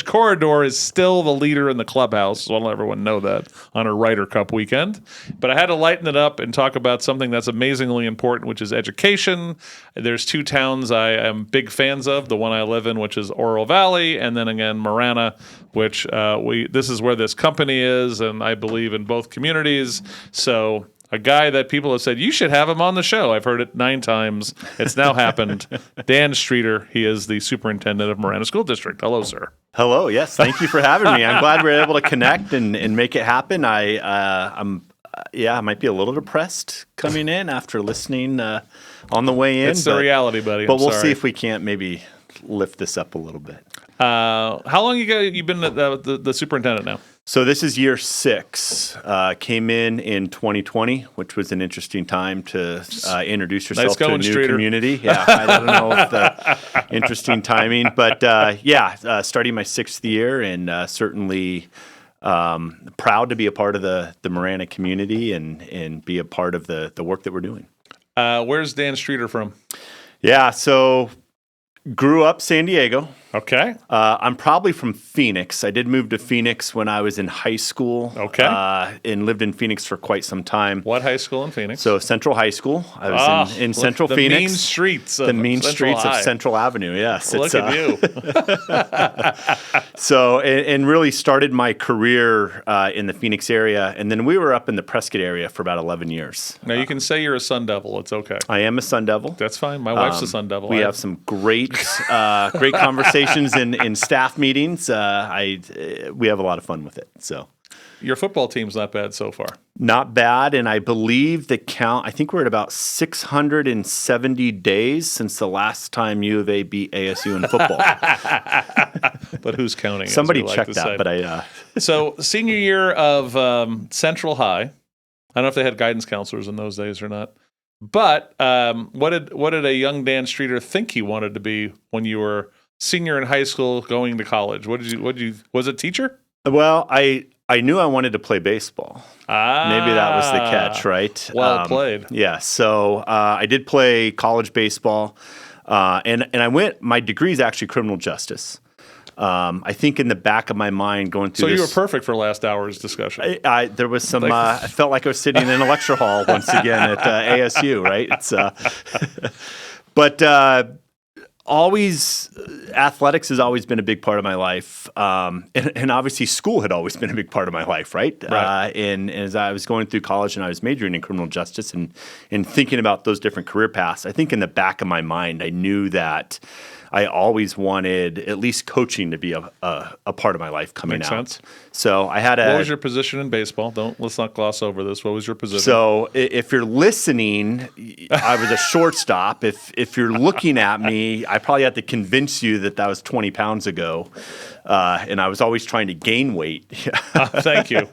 Corridor is still the leader in the clubhouse. So I'll let everyone know that on a Ryder Cup weekend. But I had to lighten it up and talk about something that's amazingly important, which is education. There's two towns I am big fans of. The one I live in, which is Oro Valley, and then again Marana, which this is where this company is, and I believe in both communities. So a guy that people have said, you should have him on the show. I've heard it 9 times. It's now happened. Dan Streeter. He is the superintendent of Marana School District. Hello, sir. Hello. Yes. Thank you for having me. I'm glad we were able to connect and make it happen. I might be a little depressed coming in after listening on the way in. It's the reality, buddy. But we'll see if we can't maybe lift this up a little bit. How long you been the superintendent now? So this is year 6. Came in 2020, which was an interesting time to introduce yourself to a new Streeter. Community. Yeah, I don't know if the interesting timing, but starting my 6th year, and certainly proud to be a part of the Marana community and be a part of the work that we're doing. Where's Dan Streeter from? Yeah, so grew up San Diego. Okay. I'm probably from Phoenix. I did move to Phoenix when I was in high school. Okay. And lived in Phoenix for quite some time. What high school in Phoenix? So Central High School. I was in Central Phoenix. The mean streets of the mean Central streets High. of Central Avenue. Yes. Look at you. So, and really started my career in the Phoenix area. And then we were up in the Prescott area for about 11 years. Now, you can say you're a Sun Devil. It's okay. I am a Sun Devil. That's fine. My wife's a Sun Devil. We have some great conversations in staff meetings. We have a lot of fun with it. So your football team's not bad so far. Not bad, and I believe the count. I think we're at about 670 days since the last time U of A beat ASU in football. But who's counting? Somebody checked that, but I. So senior year of Central High. I don't know if they had guidance counselors in those days or not. But what did a young Dan Streeter think he wanted to be when you were senior in high school going to college? Was it teacher? Well, I knew I wanted to play baseball. Maybe that was the catch, right? Well played. Yeah. So I did play college baseball, and I went. My degree is actually criminal justice. I think in the back of my mind going through. So you were perfect for last hour's discussion. There was some. I felt like I was sitting in a lecture hall once again at ASU, right? It's, but. Always, athletics has always been a big part of my life, and obviously school had always been a big part of my life, right? And as I was going through college and I was majoring in criminal justice and thinking about those different career paths, I think in the back of my mind I knew that I always wanted at least coaching to be a part of my life coming Makes out. Sense. So I had What was your position in baseball? Let's not gloss over this. What was your position? So if you're listening, I was a shortstop. If you're looking at me, I probably had to convince you that was 20 pounds ago. And I was always trying to gain weight. Thank you.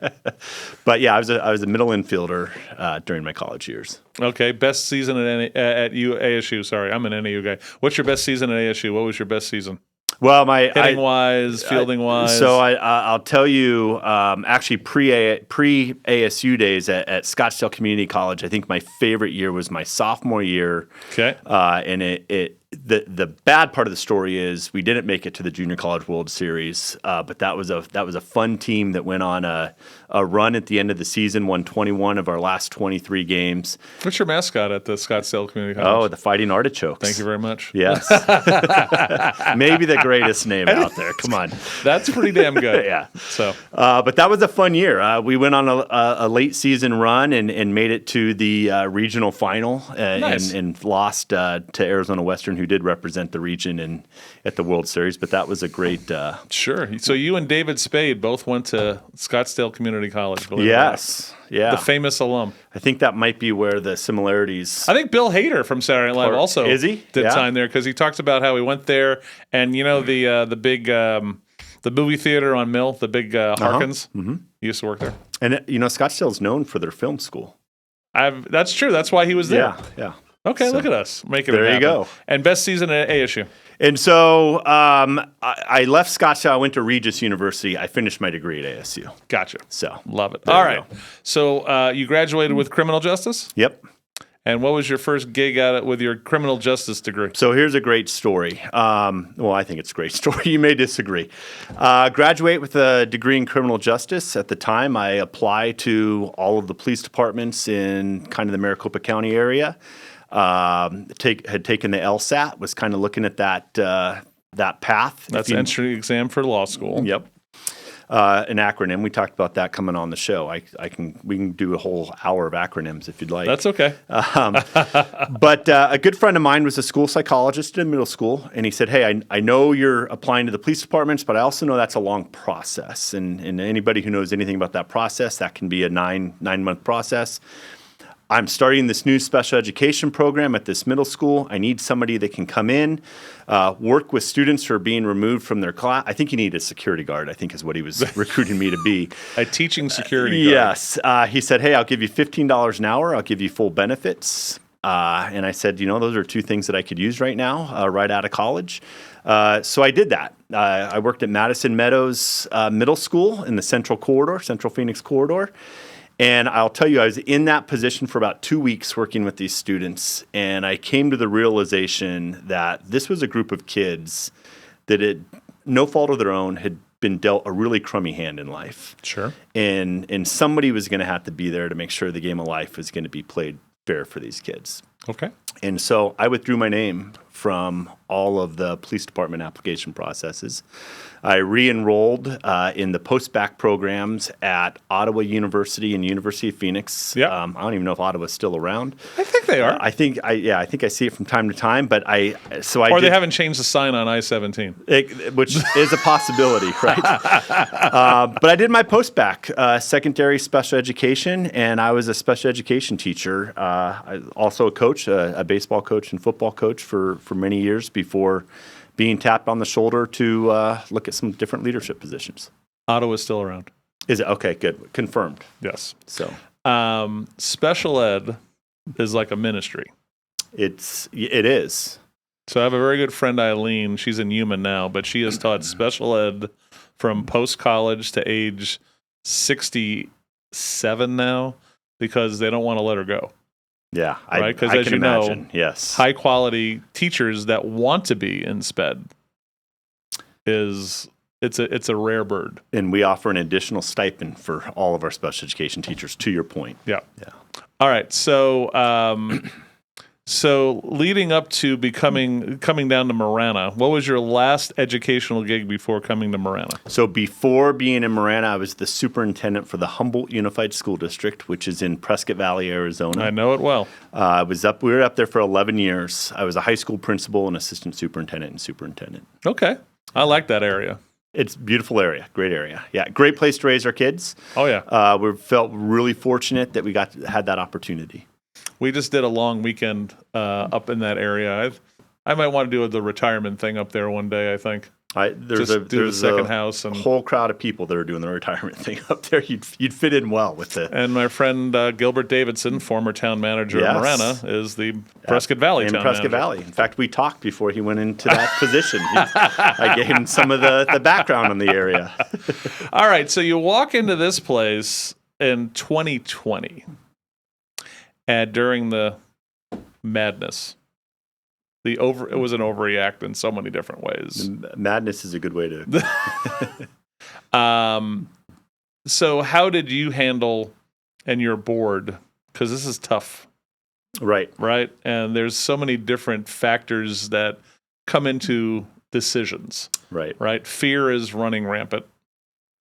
But yeah, I was a middle infielder during my college years. Okay, best season at ASU. Sorry, I'm an NAU guy. What's your best season at ASU? What was your best season? Well, hitting wise, fielding wise. So I'll tell you, actually pre ASU days at Scottsdale Community College, I think my favorite year was my sophomore year. Okay, and the bad part of the story is we didn't make it to the Junior College World Series, but that was a fun team that went on a run at the end of the season, won 21 of our last 23 games. What's your mascot at the Scottsdale Community College? Oh, the Fighting Artichokes. Thank you very much. Yes. Maybe the greatest name out there. Come on. That's pretty damn good. Yeah. So, but that was a fun year. We went on a late season run and made it to the regional final Nice. and lost to Arizona Western, who did represent the region at the World Series. But that was a great. Sure. So you and David Spade both went to Scottsdale Community College. Yes. Yeah. The famous alum. I think that might be where the similarities. I think Bill Hader from Saturday Night Live also Is he? did Yeah. time there because he talks about how he went there and the big the movie theater on Mill, the big Harkins. Mm-hmm. He used to work there. And Scottsdale's known for their film school. That's true. That's why he was there. Yeah. Okay, So, look at us making it there you happen. go. And best season at ASU. And so I left Scottsdale. I went to Regis University. I finished my degree at ASU. Gotcha. So Love it. there All you right. go. So you graduated with criminal justice, Yep. And what was your first gig at it with your criminal justice degree? So here's a great story. Well, I think it's a great story. You may disagree. Graduate with a degree in criminal justice. At the time, I applied to all of the police departments in kind of the Maricopa County area. Had taken the LSAT, was kind of looking at that path. That's entry exam for law school. Yep. An acronym. We talked about that coming on the show. We can do a whole hour of acronyms if you'd like. That's okay. But a good friend of mine was a school psychologist in middle school, and he said, "Hey, I know you're applying to the police departments, but I also know that's a long process. And anybody who knows anything about that process, that can be a 9-month process. I'm starting this new special education program at this middle school. I need somebody that can come in, work with students who are being removed from their class." I think you need a security guard, I think is what he was recruiting me to be. A teaching security guard. Yes. He said, "Hey, I'll give you $15 an hour. I'll give you full benefits." And I said, those are two things that I could use right now, right out of college. So I did that. I worked at Madison Meadows Middle School in the Central Phoenix corridor. And I'll tell you, I was in that position for about 2 weeks working with these students, and I came to the realization that this was a group of kids that had, no fault of their own, had been dealt a really crummy hand in life. Sure. And somebody was going to have to be there to make sure the game of life was going to be played fair for these kids. Okay. And so I withdrew my name from all of the police department application processes. I re-enrolled in the post-bac programs at Ottawa University and University of Phoenix. Yep. I don't even know if Ottawa's still around. I think they are. I think I see it from time to time. But they haven't changed the sign on I-17, which is a possibility, right? But I did my post-bac, secondary special education, and I was a special education teacher. Also a coach, a baseball coach and football coach for many years before being tapped on the shoulder to look at some different leadership positions. Ottawa's still around. Is it? Okay, good. Confirmed. Yes. So special ed is like a ministry. It is. So I have a very good friend, Eileen. She's in Yuma now, but she has taught special ed from post-college to age 67 now because they don't want to let her go. Yeah, right. Because I as can you imagine, know, yes, high quality teachers that want to be in SPED it's a rare bird. And we offer an additional stipend for all of our special education teachers. To your point, yeah. All right, so leading up to coming down to Marana, what was your last educational gig before coming to Marana? So before being in Marana, I was the superintendent for the Humboldt Unified School District, which is in Prescott Valley, Arizona. I know it well. We were up there for 11 years. I was a high school principal and assistant superintendent and superintendent. Okay. I like that area. It's a beautiful area, great area. Yeah, great place to raise our kids. Oh, yeah. We felt really fortunate that we had that opportunity. We just did a long weekend up in that area. I might want to do the retirement thing up there one day, I think. There's the second house and whole crowd of people that are doing the retirement thing up there. You'd fit in well with it. And my friend Gilbert Davidson, former town manager of Marana, is the Prescott Valley town manager. Prescott Valley. In fact, we talked before he went into that position. I gave him some of the background on the area. All right, so you walk into this place in 2020, and during the madness. It was an overreact in so many different ways. Madness is a good way to. So how did you handle and your board? Because this is tough, right? And there's so many different factors that come into decisions, right. Fear is running rampant,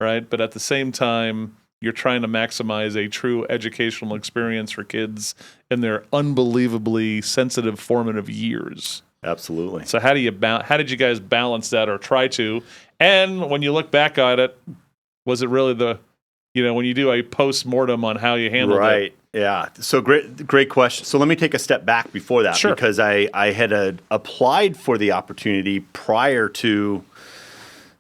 right? But at the same time, you're trying to maximize a true educational experience for kids in their unbelievably sensitive formative years. Absolutely. So how did you guys balance that or try to? And when you look back at it, was it really when you do a post-mortem on how you handled it? Right. Yeah. So great question. So let me take a step back before that. Sure. Because I had applied for the opportunity prior to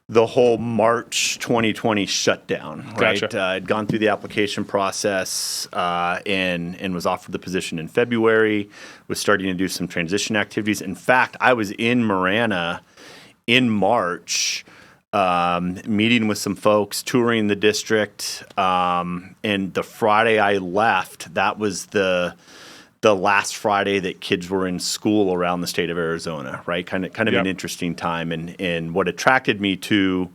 the whole March 2020 shutdown, right? Gotcha. I'd gone through the application process and was offered the position in February, was starting to do some transition activities. In fact, I was in Marana in March, meeting with some folks, touring the district, and the Friday I left, that was the the last Friday that kids were in school around the state of Arizona, right? Kind of Yep. an interesting time. And what attracted me to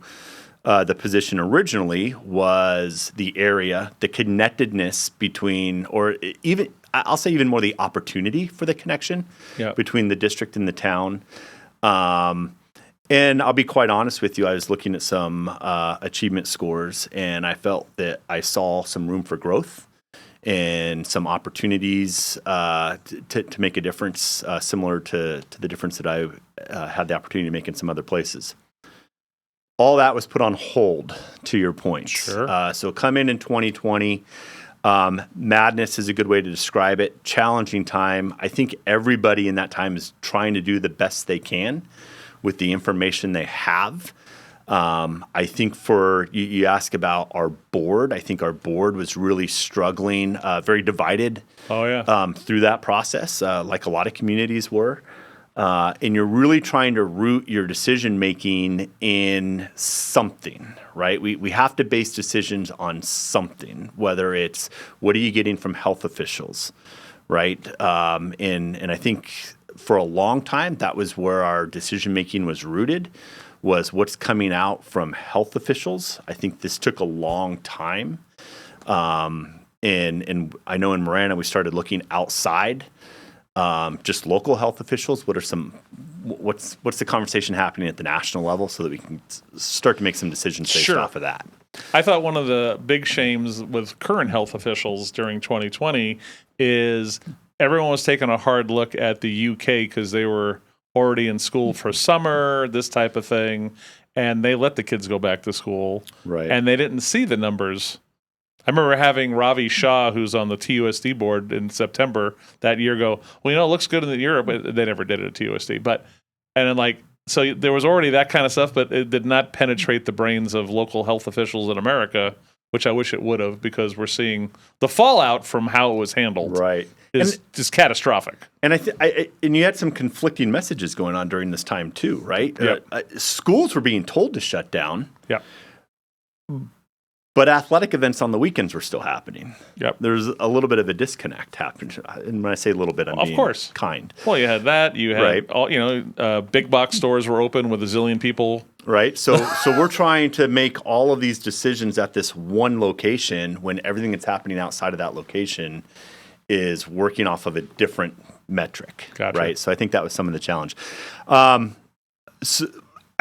the position originally was the area, the connectedness between, or even, I'll say even more the opportunity for the connection Yep. between the district and the town. And I'll be quite honest with you, I was looking at some achievement scores, and I felt that I saw some room for growth and some opportunities to make a difference, similar to the difference that I had the opportunity to make in some other places. All that was put on hold, to your point. Sure. So come in 2020. Madness is a good way to describe it. Challenging time. I think everybody in that time is trying to do the best they can with the information they have. I think you ask about our board. I think our board was really struggling, very divided Oh, yeah. through that process, like a lot of communities were. And you're really trying to root your decision making in something, right? We have to base decisions on something, whether it's what are you getting from health officials, right? And I think for a long time that was where our decision making was rooted, was what's coming out from health officials. I think this took a long time, and I know in Marana we started looking outside. Just local health officials. What's the conversation happening at the national level so that we can start to make some decisions based Sure. off of that? I thought one of the big shames with current health officials during 2020 is everyone was taking a hard look at the UK because they were already in school for summer, this type of thing, and they let the kids go back to school. Right. And they didn't see the numbers. I remember having Ravi Shah, who's on the TUSD board in September that year, go, well, it looks good in Europe. But they never did it at TUSD. So there was already that kind of stuff, but it did not penetrate the brains of local health officials in America, which I wish it would have, because we're seeing the fallout from how it was handled Right. is just catastrophic. And and you had some conflicting messages going on during this time too, right? Yep. Schools were being told to shut down. Yeah. But athletic events on the weekends were still happening. Yep. There's a little bit of a disconnect happening. And when I say a little bit, I'm being course. kind. Well, you had that. You had Right. all, big box stores were open with a zillion people. Right. So we're trying to make all of these decisions at this one location when everything that's happening outside of that location is working off of a different metric. Gotcha. Right. So I think that was some of the challenge. So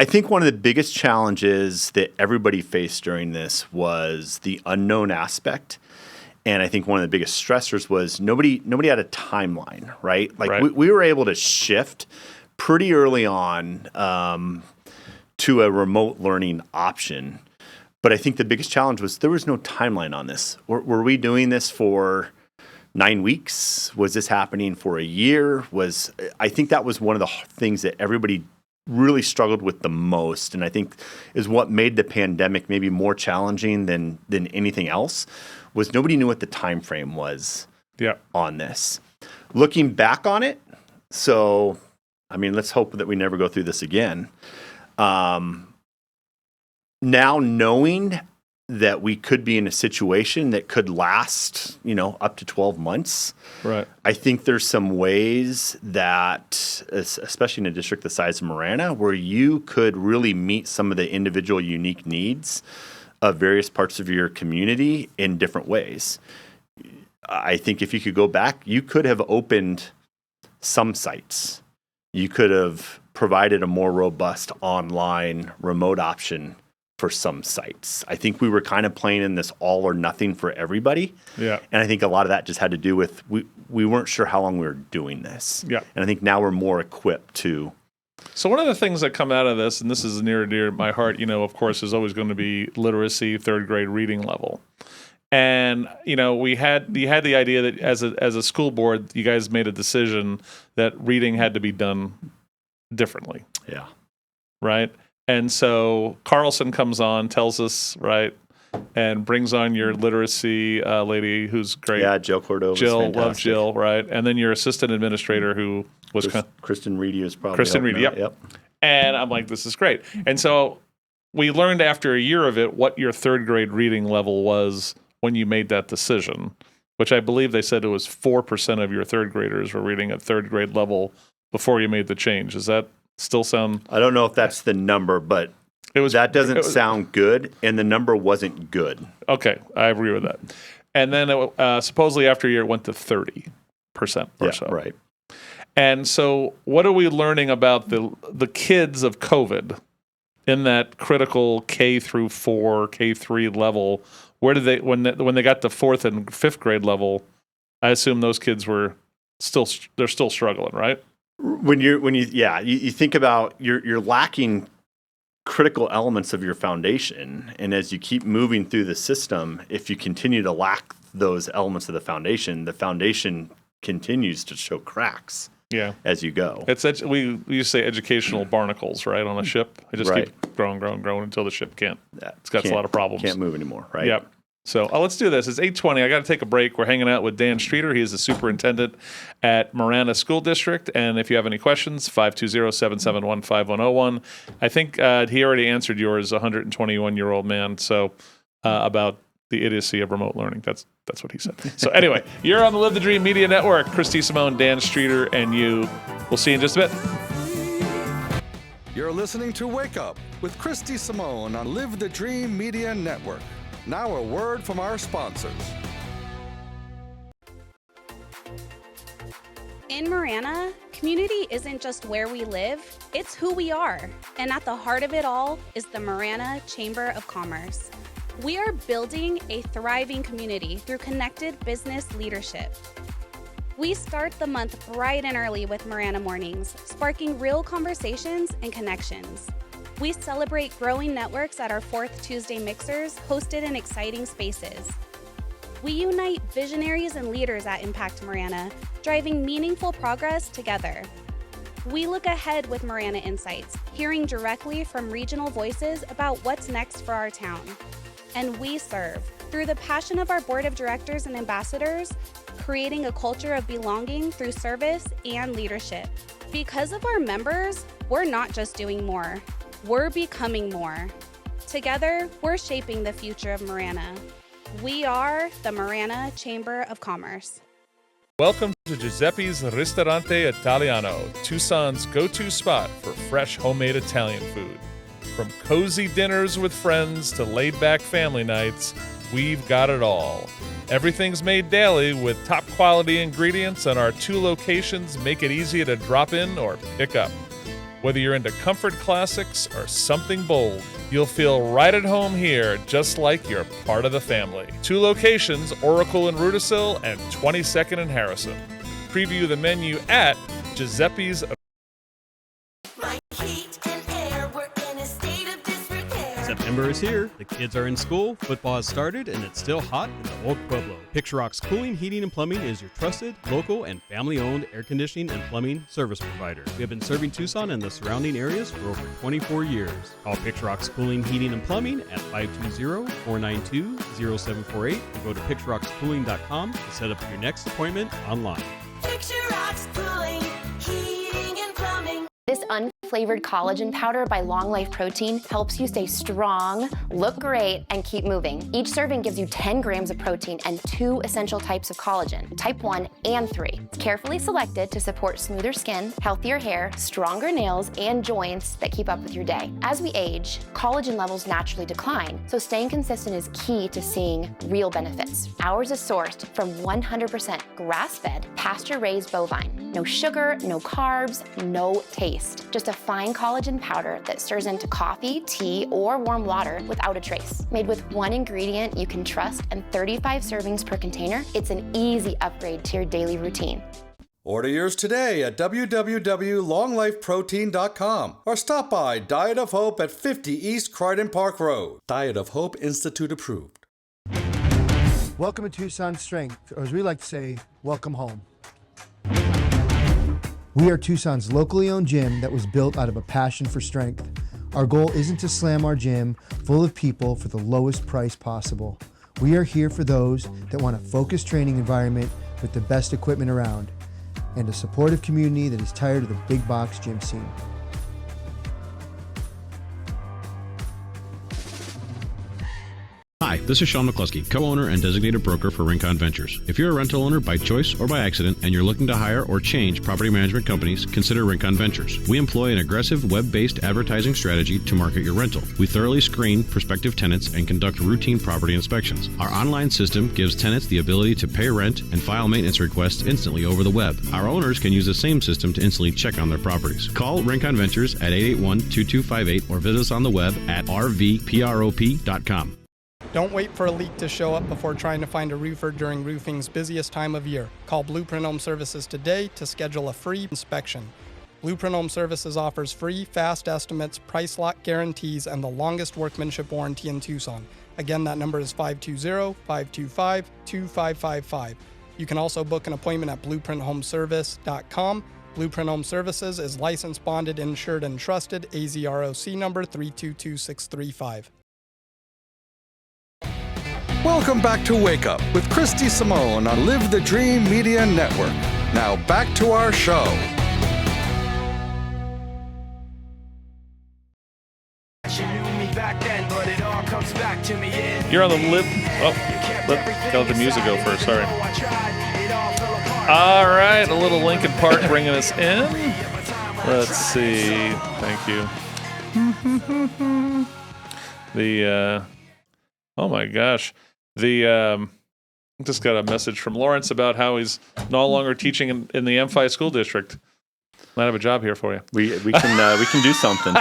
I think one of the biggest challenges that everybody faced during this was the unknown aspect. And I think one of the biggest stressors was nobody had a timeline, right? Like Right. we were able to shift pretty early on to a remote learning option. But I think the biggest challenge was there was no timeline on this. Were we doing this for 9 weeks? Was this happening for a year? I think that was one of the things that everybody really struggled with the most, and I think is what made the pandemic maybe more challenging than anything else, was nobody knew what the time frame was on this. Looking back on it, so I mean, let's hope that we never go through this again. Now knowing that we could be in a situation that could last, up to 12 months. Right. I think there's some ways that, especially in a district the size of Marana, where you could really meet some of the individual unique needs of various parts of your community in different ways. I think if you could go back, you could have opened some sites. You could have provided a more robust online remote option for some sites. I think we were kind of playing in this all or nothing for everybody. Yeah. And I think a lot of that just had to do with we weren't sure how long we were doing this. Yeah. And I think now we're more equipped to. So one of the things that come out of this, and this is near and dear to my heart, of course, is always going to be literacy, third grade reading level. And you had the idea that as a school board, you guys made a decision that reading had to be done differently. Yeah. Right. And so Carlson comes on, tells us, right, and brings on your literacy lady who's great. Yeah, Jill Cordova. Jill, love Jill, right? And then your assistant administrator who was Kristen Reedy is probably Kristen Reedy, yep. And I'm like, this is great. And so we learned after a year of it what your third grade reading level was when you made that decision. which I believe they said it was 4% of your third graders were reading at third grade level before you made the change. Does that still sound? I don't know if that's the number, but that doesn't sound good, and the number wasn't good. Okay, I agree with that. And then supposedly after a year, it went to 30% or so. Right. And so what are we learning about the kids of COVID in that critical K through 4, K3 level? Where did they, when they got to 4th and 5th grade level, I assume those kids they're still struggling, right? When you think about you're lacking critical elements of your foundation, and as you keep moving through the system, if you continue to lack those elements of the foundation continues to show cracks. Yeah, as you go. We used to say educational barnacles, right, on a ship. It just keeps growing until the ship can't. It's got a lot of problems. Can't move anymore, right? Yep. So let's do this. It's 8:20. I got to take a break. We're hanging out with Dan Streeter. He is the superintendent at Marana School District. And if you have any questions, 520-771-5101. I think he already answered yours, 121-year-old man. So about the idiocy of remote learning. That's what he said. So anyway, you're on the Live the Dream Media Network. Christy Simone, Dan Streeter, and you. We'll see you in just a bit. You're listening to Wake Up with Christy Simone on Live the Dream Media Network. Now a word from our sponsors. In Marana, community isn't just where we live, it's who we are. And at the heart of it all is the Marana Chamber of Commerce. We are building a thriving community through connected business leadership. We start the month bright and early with Marana Mornings, sparking real conversations and connections. We celebrate growing networks at our 4th Tuesday mixers, hosted in exciting spaces. We unite visionaries and leaders at Impact Marana, driving meaningful progress together. We look ahead with Marana Insights, hearing directly from regional voices about what's next for our town. And we serve, through the passion of our board of directors and ambassadors, creating a culture of belonging through service and leadership. Because of our members, we're not just doing more, we're becoming more. Together, we're shaping the future of Marana. We are the Marana Chamber of Commerce. Welcome to Giuseppe's Ristorante Italiano, Tucson's go-to spot for fresh homemade Italian food. From cozy dinners with friends to laid-back family nights, we've got it all. Everything's made daily with top-quality ingredients, and our 2 locations make it easy to drop in or pick up. Whether you're into comfort classics or something bold, you'll feel right at home here, just like you're part of the family. 2 locations, Oracle in Rudisill and 22nd in Harrison. Preview the menu at Giuseppe's. September is here, the kids are in school, football has started, and it's still hot in the old Pueblo. Picturock's Cooling, Heating, and Plumbing is your trusted, local, and family-owned air conditioning and plumbing service provider. We have been serving Tucson and the surrounding areas for over 24 years. Call Picturock's Cooling, Heating, and Plumbing at 520-492-0748 or go to picturockscooling.com to set up your next appointment online. Picturock's Cooling, Heating, and Plumbing. This unflavored collagen powder by Long Life Protein helps you stay strong, look great, and keep moving. Each serving gives you 10 grams of protein and 2 essential types of collagen, type 1 and 3. It's carefully selected to support smoother skin, healthier hair, stronger nails, and joints that keep up with your day. As we age, collagen levels naturally decline, so staying consistent is key to seeing real benefits. Ours is sourced from 100% grass-fed, pasture-raised bovine. No sugar, no carbs, no taste. Just a fine collagen powder that stirs into coffee, tea, or warm water without a trace. Made with 1 ingredient you can trust and 35 servings per container, it's an easy upgrade to your daily routine. Order yours today at www.longlifeprotein.com or stop by Diet of Hope at 50 East Croydon Park Road. Diet of Hope Institute approved. Welcome to Tucson Strength, or as we like to say, welcome home. We are Tucson's locally owned gym that was built out of a passion for strength. Our goal isn't to slam our gym full of people for the lowest price possible. We are here for those that want a focused training environment with the best equipment around, and a supportive community that is tired of the big box gym scene. Hi, this is Sean McCluskey, co-owner and designated broker for Rincon Ventures. If you're a rental owner by choice or by accident and you're looking to hire or change property management companies, consider Rincon Ventures. We employ an aggressive web-based advertising strategy to market your rental. We thoroughly screen prospective tenants and conduct routine property inspections. Our online system gives tenants the ability to pay rent and file maintenance requests instantly over the web. Our owners can use the same system to instantly check on their properties. Call Rincon Ventures at 881-2258 or visit us on the web at rvprop.com. Don't wait for a leak to show up before trying to find a roofer during roofing's busiest time of year. Call Blueprint Home Services today to schedule a free inspection. Blueprint Home Services offers free, fast estimates, price lock guarantees, and the longest workmanship warranty in Tucson. Again, that number is 520-525-2555. You can also book an appointment at blueprinthomeservice.com. Blueprint Home Services is licensed, bonded, insured, and trusted. AZROC number 322635. Welcome back to Wake Up with Christy Simone on Live the Dream Media Network. Now back to our show. You're on the Live. Oh, let the music go first. Sorry. All right, a little Linkin Park bringing us in. Let's see. Thank you. Oh my gosh. Just got a message from Lawrence about how he's no longer teaching in the M5 school district. Might have a job here for you. We can do something.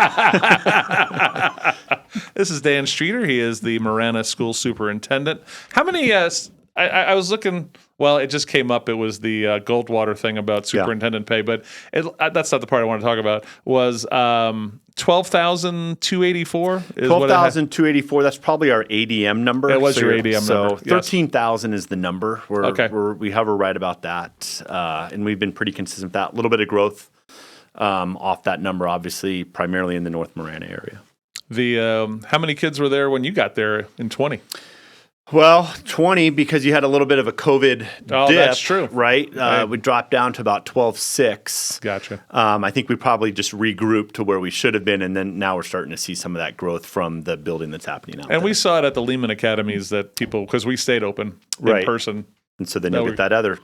This is Dan Streeter. He is the Marana School Superintendent. How many? I was looking. Well, it just came up. It was the Goldwater thing about superintendent pay, but that's not the part I want to talk about. Was 12,284? 12,284. That's probably our ADM number. It was your ADM number. So 13,000 is the number. We hover right about that, and we've been pretty consistent with that. A little bit of growth off that number, obviously, primarily in the North Marana area. How many kids were there when you got there in 20? Well, 20 because you had a little bit of a COVID dip. That's true. Right? We dropped down to about 12.6. Gotcha. I think we probably just regrouped to where we should have been, and then now we're starting to see some of that growth from the building that's happening out there. And we saw it at the Lehman Academies that people, because we stayed open in person. And so then you get that other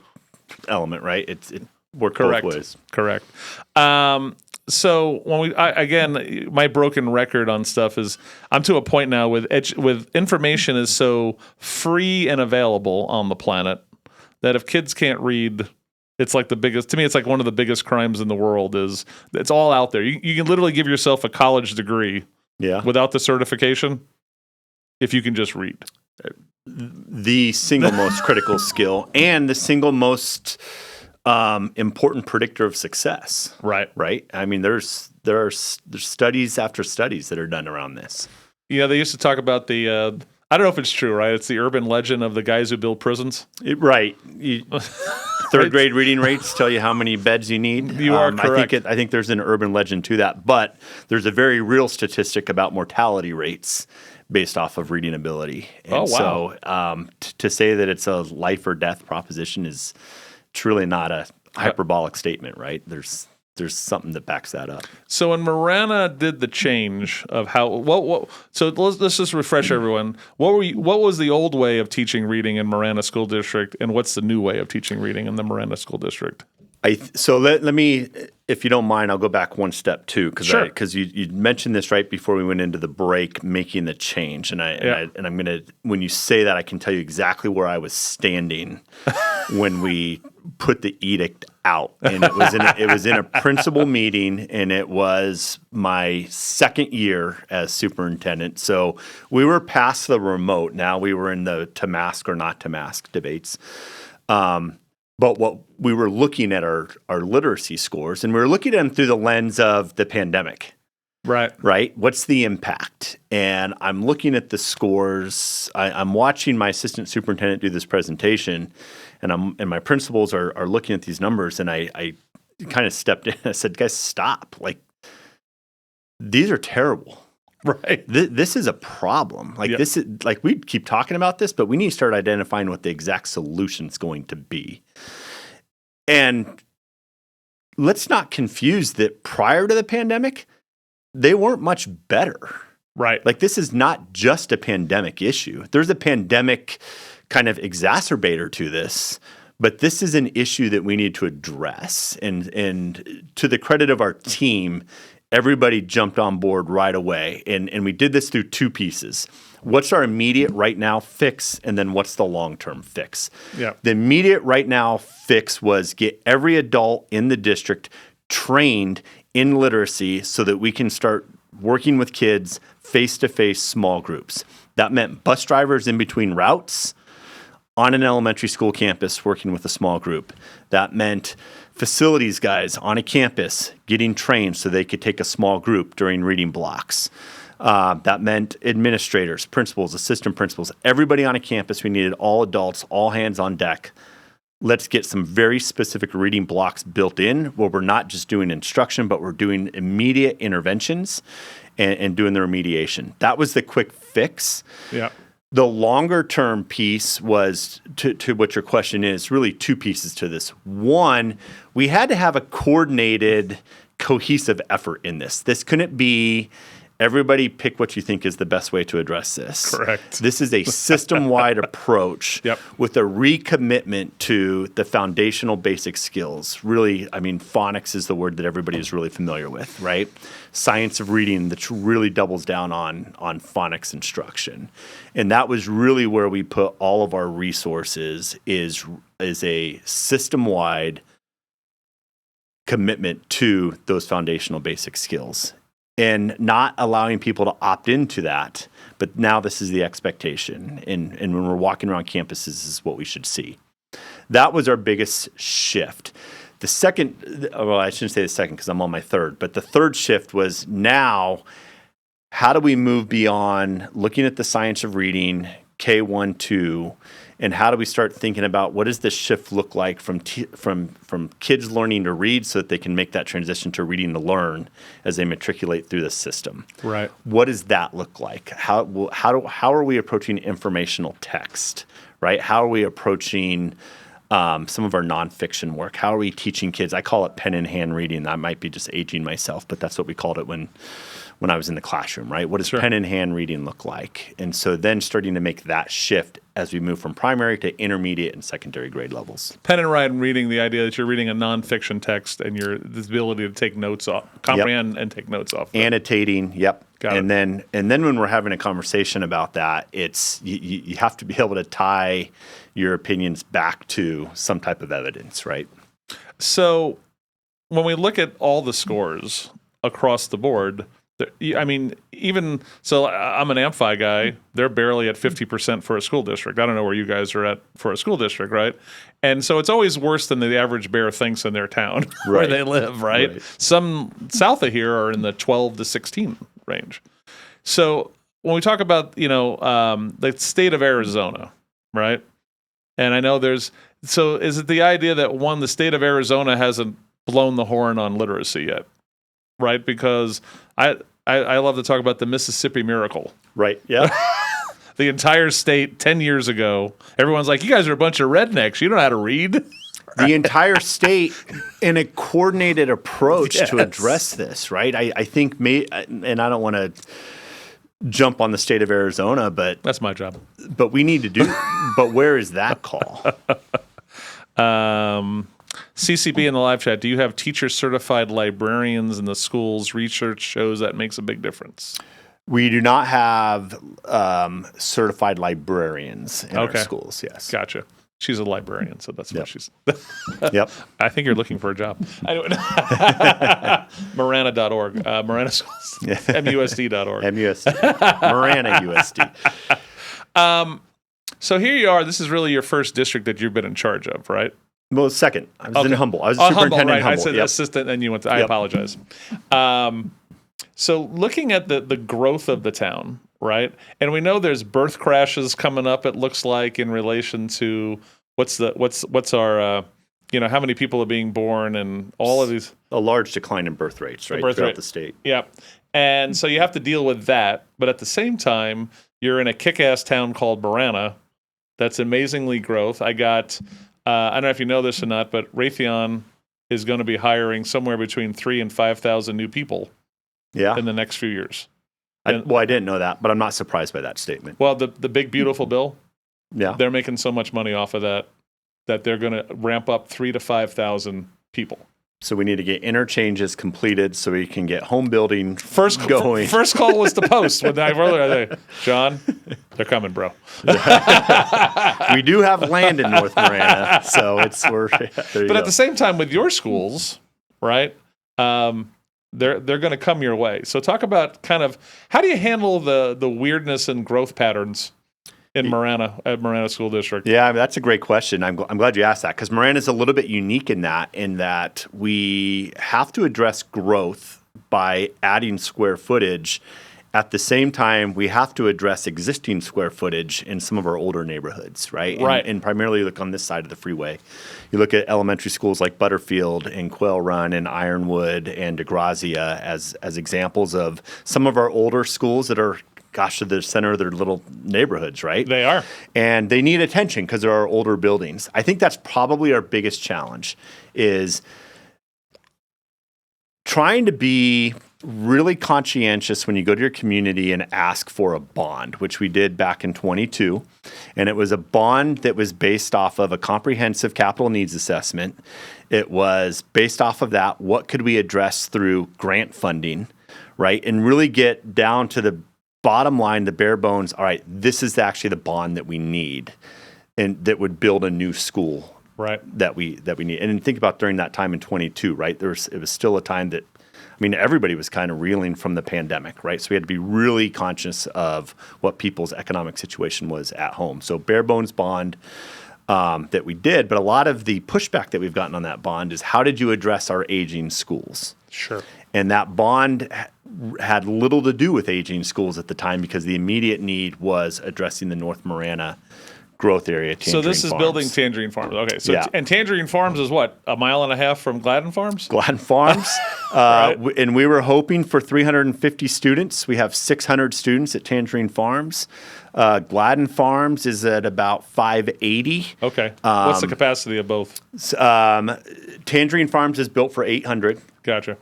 element, right? It worked both ways. Correct. So when again, my broken record on stuff is I'm to a point now with information is so free and available on the planet that if kids can't read, it's like to me, it's like one of the biggest crimes in the world is it's all out there. You can literally give yourself a college degree without the certification if you can just read. The single most critical skill and the single most important predictor of success. Right. I mean, there are studies after studies that are done around this. Yeah, they used to talk about the. I don't know if it's true, right? It's the urban legend of the guys who build prisons. Right. Third grade reading rates tell you how many beds you need. You are correct. I think there's an urban legend to that, but there's a very real statistic about mortality rates based off of reading ability. And so to say that it's a life or death proposition is truly not a hyperbolic statement, right? There's something that backs that up. So when Marana did the change of how so let's just refresh everyone. What was the old way of teaching reading in Marana School District, and what's the new way of teaching reading in the Marana School District? So let me, if you don't mind, I'll go back one step too, because you mentioned this right before we went into the break, making the change, and I'm gonna, when you say that, I can tell you exactly where I was standing when we put the edict out, and it was in a principal meeting, and it was my second year as superintendent. So we were past the remote. Now we were in the to mask or not to mask debates. But what we were looking at our literacy scores, and we were looking at them through the lens of the pandemic. Right. What's the impact? And I'm looking at the scores. I'm watching my assistant superintendent do this presentation, and my principals are looking at these numbers, and I kind of stepped in and I said, guys, stop. Like, these are terrible. Right. This is a problem. This is like, we keep talking about this, but we need to start identifying what the exact solution is going to be. And let's not confuse that prior to the pandemic, they weren't much better. Right. Like, this is not just a pandemic issue. There's a pandemic kind of exacerbator to this, but this is an issue that we need to address. And to the credit of our team, everybody jumped on board right away. And we did this through two pieces. What's our immediate right now fix, and then what's the long-term fix? Yeah. The immediate right now fix was get every adult in the district trained in literacy so that we can start working with kids face-to-face small groups. That meant bus drivers in between routes on an elementary school campus working with a small group. That meant facilities guys on a campus getting trained so they could take a small group during reading blocks. That meant administrators, principals, assistant principals, everybody on a campus. We needed all adults, all hands on deck. Let's get some very specific reading blocks built in where we're not just doing instruction, but we're doing immediate interventions and doing the remediation. That was the quick fix. Yeah. The longer term piece was to what your question is, really two pieces to this. One, we had to have a coordinated, cohesive effort in this. This couldn't be everybody pick what you think is the best way to address this. Correct. This is a system-wide approach with a recommitment to the foundational basic skills. Really, I mean, phonics is the word that everybody is really familiar with, right? Science of reading that really doubles down on phonics instruction. And that was really where we put all of our resources is a system-wide commitment to those foundational basic skills. And not allowing people to opt into that, but now this is the expectation. And when we're walking around campuses, this is what we should see. That was our biggest shift. The second, well, I shouldn't say the second because I'm on my third, but the third shift was now, how do we move beyond looking at the science of reading, K1, 2, and how do we start thinking about what does this shift look like from kids learning to read so that they can make that transition to reading to learn as they matriculate through the system? Right. What does that look like? How are we approaching informational text? Right. How are we approaching some of our nonfiction work? How are we teaching kids? I call it pen in hand reading. That might be just aging myself, but that's what we called it when I was in the classroom, right? What does pen in hand reading look like? And so then starting to make that shift as we move from primary to intermediate and secondary grade levels. Pen and write and reading, the idea that you're reading a nonfiction text and the ability to take notes off, comprehend and take notes off. Annotating, Got and it. then when we're having a conversation about that, it's you have to be able to tie your opinions back to some type of evidence, right? So when we look at all the scores across the board, I mean, even so, I'm an Amphi guy. They're barely at 50% for a school district. I don't know where you guys are at for a school district, right? And so it's always worse than the average bear thinks in their town where they live, right? Some south of here are in the 12 to 16 range. So when we talk about, the state of Arizona, right? And I know so is it the idea that the state of Arizona hasn't blown the horn on literacy yet? Right, because I love to talk about the Mississippi Miracle. Right, yeah. The entire state 10 years ago, everyone's like, you guys are a bunch of rednecks. You don't know how to read. The entire state in a coordinated approach to address this, right? I think, and I don't want to jump on the state of Arizona, but that's my job. But we need to do, but where is that call? CCB in the live chat, do you have teacher-certified librarians in the schools? Research shows that makes a big difference. We do not have certified librarians in our schools, yes. Gotcha. She's a librarian, so that's what she's... Yep. I think you're looking for a job. Marana.org. Marana Schools. MUSD.org. MUSD. Marana USD. So here you are. This is really your first district that you've been in charge of, right? Well, second. I was in Humble. I was superintendent in Humble. I said assistant, and you went to... I apologize. So looking at the growth of the town, right? And we know there's birth crashes coming up, it looks like, in relation to what's our... how many people are being born and all of these... A large decline in birth rates, right? Throughout the state. Yeah. And so you have to deal with that. But at the same time, you're in a kick-ass town called Marana that's amazingly growth. I got... I don't know if you know this or not, but Raytheon is going to be hiring somewhere between 3,000 and 5,000 new people in the next few years. I didn't know that, but I'm not surprised by that statement. Well, the big beautiful bill, Yeah. they're making so much money off of that they're going to ramp up 3,000 to 5,000 people. So we need to get interchanges completed so we can get home building First going. First call was the post when I earlier. John, they're coming, bro. We do have land in North Marana, so But at the same time, with your schools, right? They're going to come your way. So talk about kind of how do you handle the weirdness and growth patterns in at Marana School District? Yeah, I mean, that's a great question. I'm glad you asked that because Marana is a little bit unique in that we have to address growth by adding square footage. At the same time, we have to address existing square footage in some of our older neighborhoods, right? Right. And primarily look on this side of the freeway. You look at elementary schools like Butterfield and Quail Run and Ironwood and DeGrazia as examples of some of our older schools that are to the center of their little neighborhoods, right? They are. And they need attention because there are older buildings. I think that's probably our biggest challenge is trying to be really conscientious when you go to your community and ask for a bond, which we did back in 22. And it was a bond that was based off of a comprehensive capital needs assessment. It was based off of that, what could we address through grant funding, right? And really get down to the bottom line, the bare bones, all right, this is actually the bond that we need and that would build a new school right? that we need. And think about during that time in 22, right? It was still a time that, I mean, everybody was kind of reeling from the pandemic, right? So we had to be really conscious of what people's economic situation was at home. So bare bones bond that we did, but a lot of the pushback that we've gotten on that bond is how did you address our aging schools? Sure. And that bond had little to do with aging schools at the time because the immediate need was addressing the North Marana growth area. So this is building Tangerine Farms. Okay. So Yeah. And Tangerine Farms is what, a mile and a half from Gladden Farms? Gladden Farms. Right. And we were hoping for 350 students. We have 600 students at Tangerine Farms. Gladden Farms is at about 580. Okay. What's the capacity of both? Tangerine Farms is built for 800. Gotcha.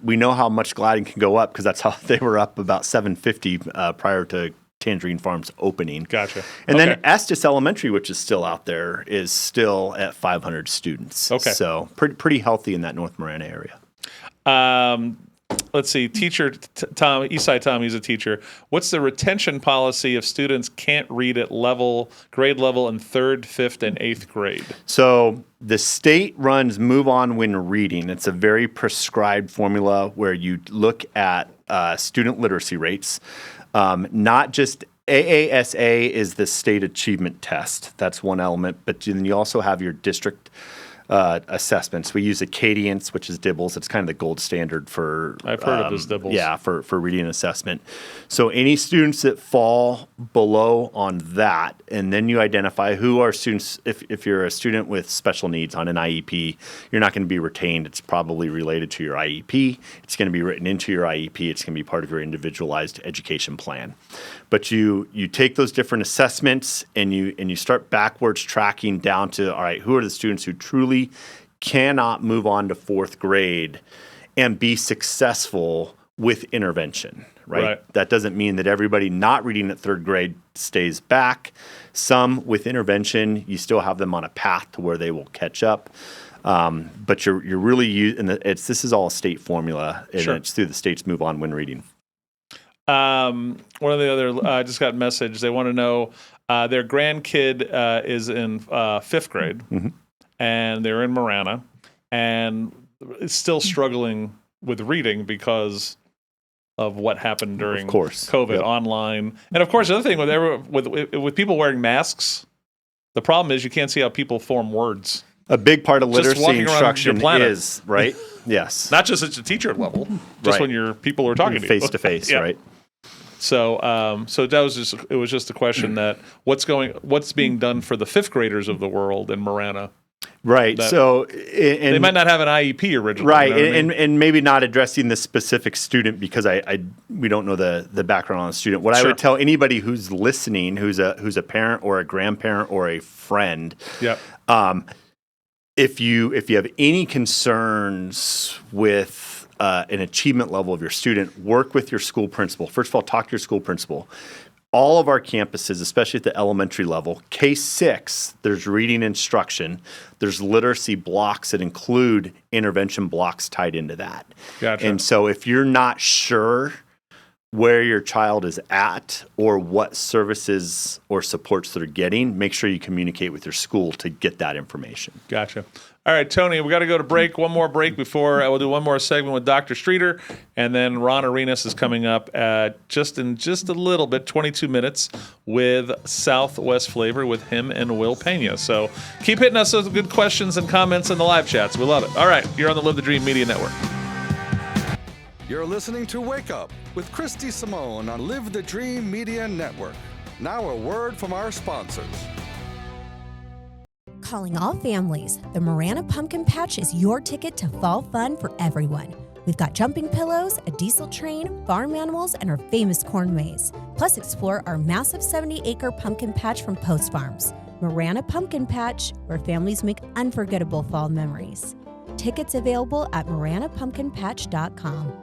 We know how much Gladden can go up because that's how they were up about 750 prior to Tangerine Farms opening. Gotcha. And Okay. then Estes Elementary, which is still out there, is still at 500 students. Okay. So pretty healthy in that North Marana area. Let's see. Teacher Tom, Eastside Tom, he's a teacher. What's the retention policy if students can't read at grade level in 3rd, 5th, and 8th grade? So the state runs Move On When Reading. It's a very prescribed formula where you look at student literacy rates. Not just AASA is the state achievement test. That's one element, but then you also have your district assessments. We use Acadience, which is Dibbles. It's kind of the gold standard for. I've heard of this Dibbles. Yeah, for reading assessment. So any students that fall below on that, and then you identify who are students. If you're a student with special needs on an IEP, you're not going to be retained. It's probably related to your IEP. It's going to be written into your IEP. It's going to be part of your individualized education plan. But you take those different assessments and you start backwards tracking down to, all right, who are the students who truly cannot move on to 4th grade and be successful with intervention, right? That doesn't mean that everybody not reading at 3rd grade stays back. Some with intervention, you still have them on a path to where they will catch up. But you're really this is all a state formula, and Sure. It's through the state's Move On When Reading. One of the other, I just got a message. They want to know their grandkid is in 5th grade, and they're in Marana, and is still struggling with reading because of what happened during COVID online. And of course, the other thing with people wearing masks, the problem is you can't see how people form words. A big part of Just literacy walking around instruction your planet. is, right? Yes. Not just at the teacher level, just Right. when your people are talking to you. Face to face, Yeah. right? So it was just a question that what's being done for the 5th graders of the world in Marana. Right. That- So They might not have an IEP originally. right, you know what I mean? and maybe not addressing the specific student because we don't know the background on the student. What I Sure. would tell anybody who's listening, who's a parent or a grandparent or a friend, if you have any concerns with an achievement level of your student, work with your school principal. First of all, talk to your school principal. All of our campuses, especially at the elementary level, K-6, there's reading instruction. There's literacy blocks that include intervention blocks tied into that. Gotcha. And so if you're not sure where your child is at or what services or supports they're getting, make sure you communicate with your school to get that information. Gotcha. All right, Tony, we got to go to break. One more break before we'll do one more segment with Dr. Streeter, and then Ron Arenas is coming up just in a little bit, 22 minutes, with Southwest Flavor with him and Will Pena. So keep hitting us with good questions and comments in the live chats. We love it. All right, you're on the Live the Dream Media Network. You're listening to Wake Up with Christy Simone on Live the Dream Media Network. Now a word from our sponsors. Calling all families, the Marana Pumpkin Patch is your ticket to fall fun for everyone. We've got jumping pillows, a diesel train, farm animals, and our famous corn maze. Plus, explore our massive 70-acre pumpkin patch from Post Farms. Marana Pumpkin Patch, where families make unforgettable fall memories. Tickets available at maranapumpkinpatch.com.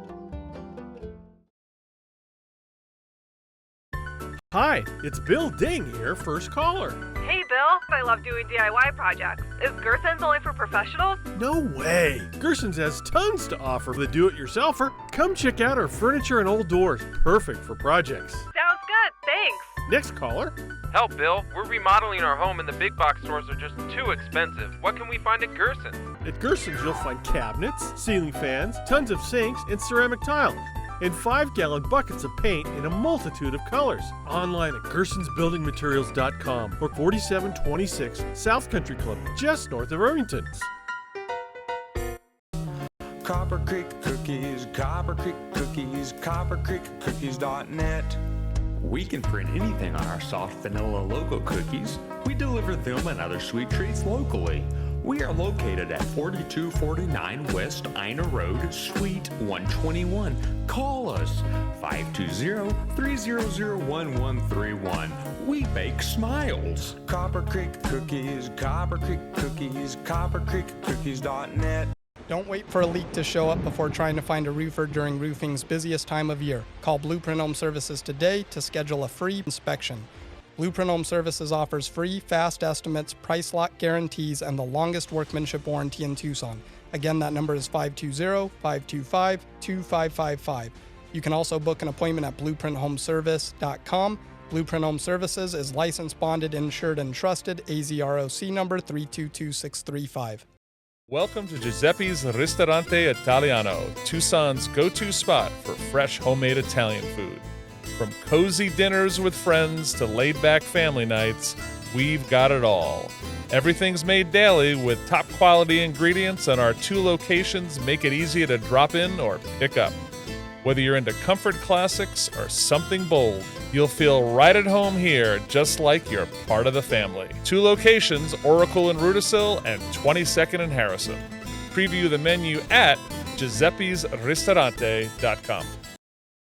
Hi, it's Bill Ding here, first caller. Hey Bill, I love doing DIY projects. Is Gerson's only for professionals? No way! Gerson's has tons to offer for the do-it-yourselfer. Come check out our furniture and old doors, perfect for projects. Sounds good, thanks. Next caller. Help, Bill. We're remodeling our home and the big box stores are just too expensive. What can we find at Gerson's? At Gerson's, you'll find cabinets, ceiling fans, tons of sinks, and ceramic tile. And 5-gallon buckets of paint in a multitude of colors. Online at gersonsbuildingmaterials.com or 4726 South Country Club, just north of Irvington. Copper Creek Cookies, Copper Creek Cookies, coppercreekcookies.net. We can print anything on our soft vanilla logo cookies. We deliver them and other sweet treats locally. We are located at 4249 West Ina Road, Suite 121. Call us 520-300-1131. We bake smiles. Copper Creek Cookies, Copper Creek Cookies, coppercreekcookies.net. Don't wait for a leak to show up before trying to find a roofer during roofing's busiest time of year. Call Blueprint Home Services today to schedule a free inspection. Blueprint Home Services offers free, fast estimates, price lock guarantees, and the longest workmanship warranty in Tucson. Again, that number is 520-525-2555. You can also book an appointment at blueprinthhomeservice.com. Blueprint Home Services is licensed, bonded, insured, and trusted. AZROC number 322635. Welcome to Giuseppe's Ristorante Italiano, Tucson's go-to spot for fresh homemade Italian food. From cozy dinners with friends to laid-back family nights, we've got it all. Everything's made daily with top-quality ingredients, and our 2 locations make it easy to drop in or pick up. Whether you're into comfort classics or something bold, you'll feel right at home here, just like you're part of the family. 2 locations, Oracle in Rudisill and 22nd in Harrison. Preview the menu at giuseppesristorante.com.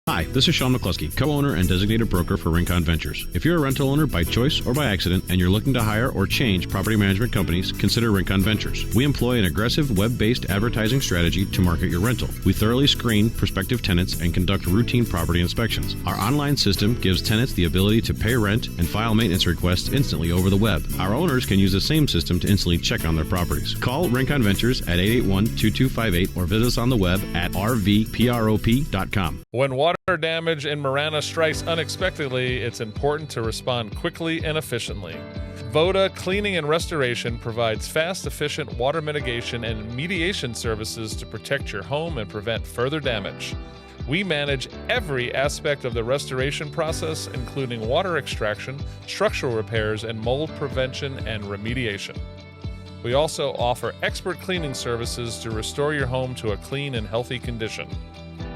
Hi, this is Sean McCluskey, co-owner and designated broker for Rincon Ventures. If you're a rental owner by choice or by accident and you're looking to hire or change property management companies, consider Rincon Ventures. We employ an aggressive web-based advertising strategy to market your rental. We thoroughly screen prospective tenants and conduct routine property inspections. Our online system gives tenants the ability to pay rent and file maintenance requests instantly over the web. Our owners can use the same system to instantly check on their properties. Call Rincon Ventures at 881-2258 or visit us on the web at rvprop.com. When water damage in Marana strikes unexpectedly, it's important to respond quickly and efficiently. Voda Cleaning and Restoration provides fast, efficient water mitigation and mediation services to protect your home and prevent further damage. We manage every aspect of the restoration process, including water extraction, structural repairs, and mold prevention and remediation. We also offer expert cleaning services to restore your home to a clean and healthy condition.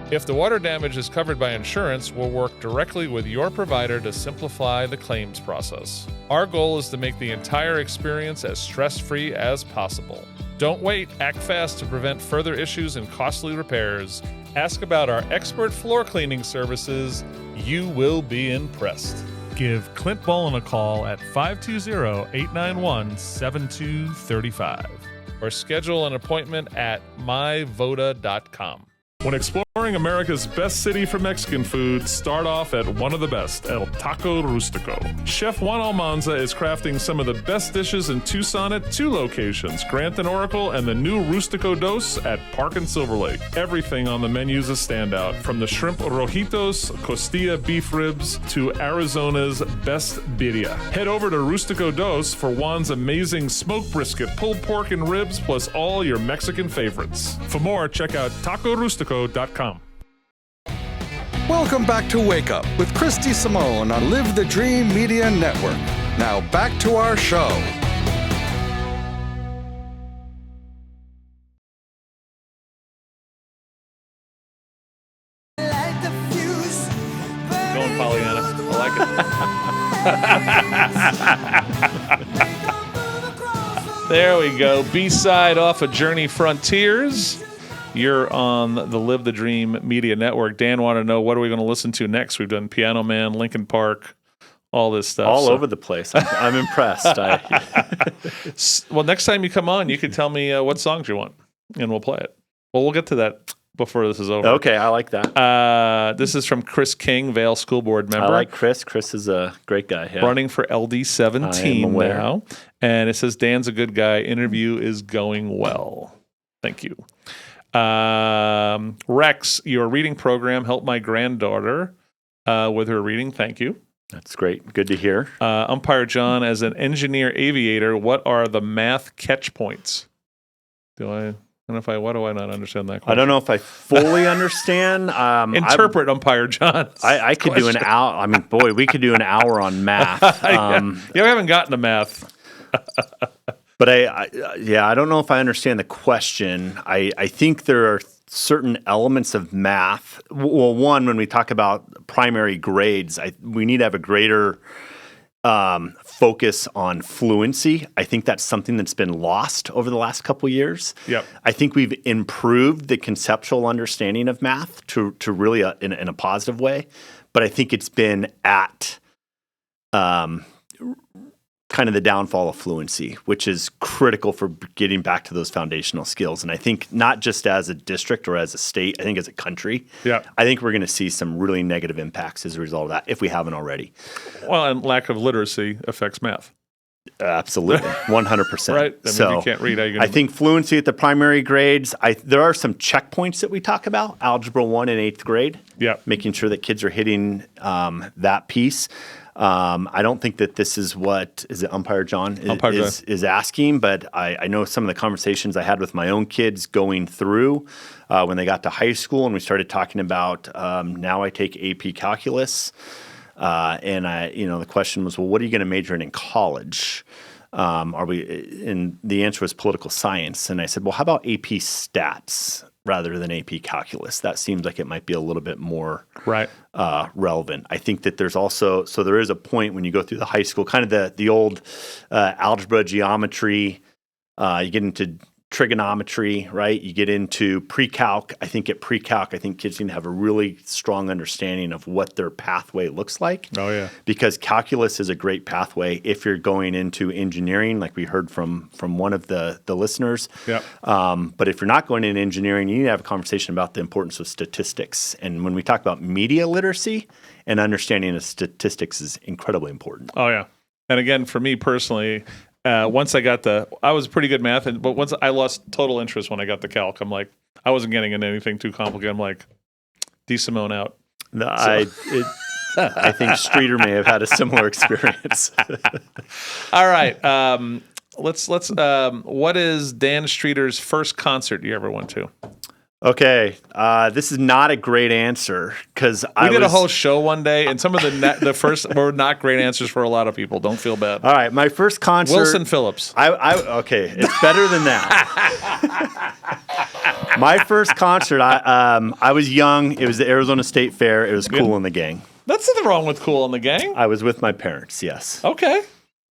If the water damage is covered by insurance, we'll work directly with your provider to simplify the claims process. Our goal is to make the entire experience as stress-free as possible. Don't wait, act fast to prevent further issues and costly repairs. Ask about our expert floor cleaning services. You will be impressed. Give Clint Bolin a call at 520-891-7235 or schedule an appointment at myvoda.com. When exploring America's best city for Mexican food, start off at one of the best, El Taco Rustico. Chef Juan Almanza is crafting some of the best dishes in Tucson at 2 locations, Grant and Oracle, and the new Rustico Dos at Park and Silver Lake. Everything on the menu is a standout, from the shrimp rojitos, costilla beef ribs, to Arizona's best birria. Head over to Rustico Dos for Juan's amazing smoked brisket, pulled pork and ribs, plus all your Mexican favorites. For more, check out tacorustico.com. Welcome back to Wake Up with Christy Simone on Live the Dream Media Network. Now back to our show. Going Pollyanna. I like it. There we go. B-side off of Journey Frontiers. You're on the Live the Dream Media Network. Dan wanted to know, what are we going to listen to next? We've done Piano Man, Linkin Park, all this stuff. All over the place. I'm impressed. Well, next time you come on, you can tell me what songs you want, and we'll play it. Well, we'll get to that before this is over. Okay, I like that. This is from Chris King, Vail School Board member. I like Chris. Chris is a great guy. Yeah. Running for LD 17 now. And it says, Dan's a good guy. Interview is going well. Thank you. Rex, your reading program helped my granddaughter with her reading. Thank you. That's great. Good to hear. Umpire John, as an engineer aviator, what are the math catch points? Why do I not understand that question? I don't know if I fully understand. Interpret Umpire John. I could do an hour. I mean, boy, we could do an hour on math. You haven't gotten to math. But I don't know if I understand the question. I think there are certain elements of math. Well, one, when we talk about primary grades, we need to have a greater focus on fluency. I think that's something that's been lost over the last couple of years. Yep. I think we've improved the conceptual understanding of math to really in a positive way, but I think it's been at kind of the downfall of fluency, which is critical for getting back to those foundational skills. And I think not just as a district or as a state, I think as a country, I think we're going to see some really negative impacts as a result of that, if we haven't already. Well, and lack of literacy affects math. Absolutely, 100%. Right? I mean, if you can't read, how are you going I think fluency at the primary grades, there are some checkpoints that we talk about, Algebra 1 in 8th grade, making sure that kids are hitting that piece. I don't think that this is what Umpire John is asking, but I know some of the conversations I had with my own kids going through when they got to high school, and we started talking about now I take AP Calculus, and the question was, well, what are you going to major in college? And the answer was political science, and I said, well, how about AP Stats rather than AP Calculus? That seems like it might be a little bit more relevant. I think that there's also, so there is a point when you go through the high school, kind of the old algebra, geometry, you get into trigonometry, right? You get into pre-calc. I think at pre-calc, kids need to have a really strong understanding of what their pathway looks like. Oh, yeah. Because calculus is a great pathway if you're going into engineering, like we heard from one of the listeners. Yep. But if you're not going into engineering, you need to have a conversation about the importance of statistics. And when we talk about media literacy, and understanding of statistics is incredibly important. Oh, yeah. And again, for me personally, once I was pretty good math, but once I lost total interest when I got the calc, I'm like, I wasn't getting into anything too complicated. I'm like, D. Simone out. No, I think Streeter may have had a similar experience. All right. Let's what is Dan Streeter's first concert you ever went to? Okay, this is not a great answer because we did a whole show one day, and some of the first were not great answers for a lot of people. Don't feel bad. All right, my first concert, Wilson Phillips. Okay, it's better than that. My first concert, I was young. It was the Arizona State Fair. It was Kool and the Gang. That's nothing wrong with Kool and the Gang. I was with my parents. Yes. Okay.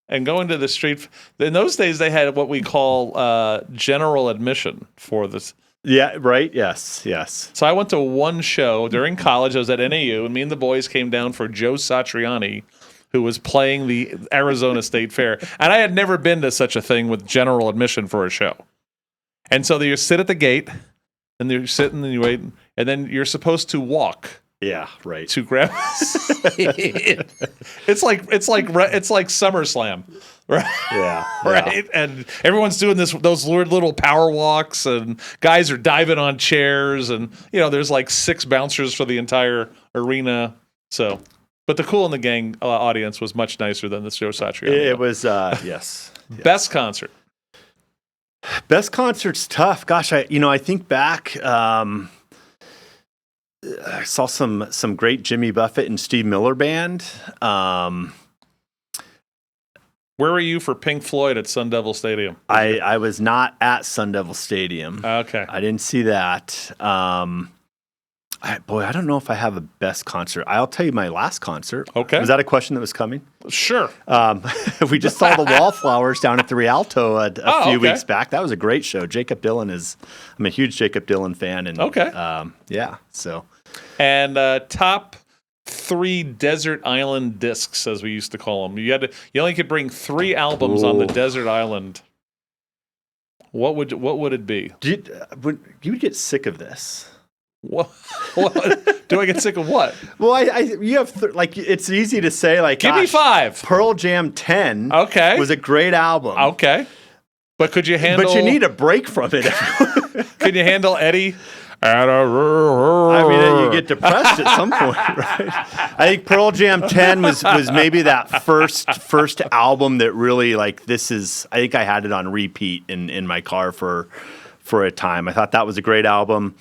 And going to the street. In those days, they had what we call general admission for this. Yeah, right? Yes. So I went to one show during college. I was at NAU, and me and the boys came down for Joe Satriani, who was playing the Arizona State Fair. And I had never been to such a thing with general admission for a show. And so you sit at the gate, and you're sitting and you wait, and then you're supposed to walk. Yeah, right. To grab. it's like SummerSlam, right? Yeah, right. And everyone's doing those weird little power walks, and guys are diving on chairs, and there's like 6 bouncers for the entire arena. So, but the Kool and the Gang audience was much nicer than the Joe Satriani. It was yes. Best concert. Best concert's tough. Gosh, I think back. I saw some great Jimmy Buffett and Steve Miller band. Where were you for Pink Floyd at Sun Devil Stadium? I was not at Sun Devil Stadium. Okay. I didn't see that. I don't know if I have a best concert. I'll tell you my last concert. Okay. Was that a question that was coming? Sure. We just saw the Wallflowers down at the Rialto a few okay. weeks back. That was a great show. I'm a huge Jacob Dylan fan. And, okay. Yeah, so. And top 3 desert island discs, as we used to call them. You only could bring 3 albums on the desert island. What would it be? You would get sick of this. What? Do I get sick of what? Well, you have it's easy to say give me 5. Pearl Jam 10. Okay, was a great album. Okay, but could you handle? But you need a break from it. Could you handle Eddie? I mean, you get depressed at some point, right? I think Pearl Jam 10 was maybe that first album that really I think I had it on repeat in my car for a time. I thought that was a great album.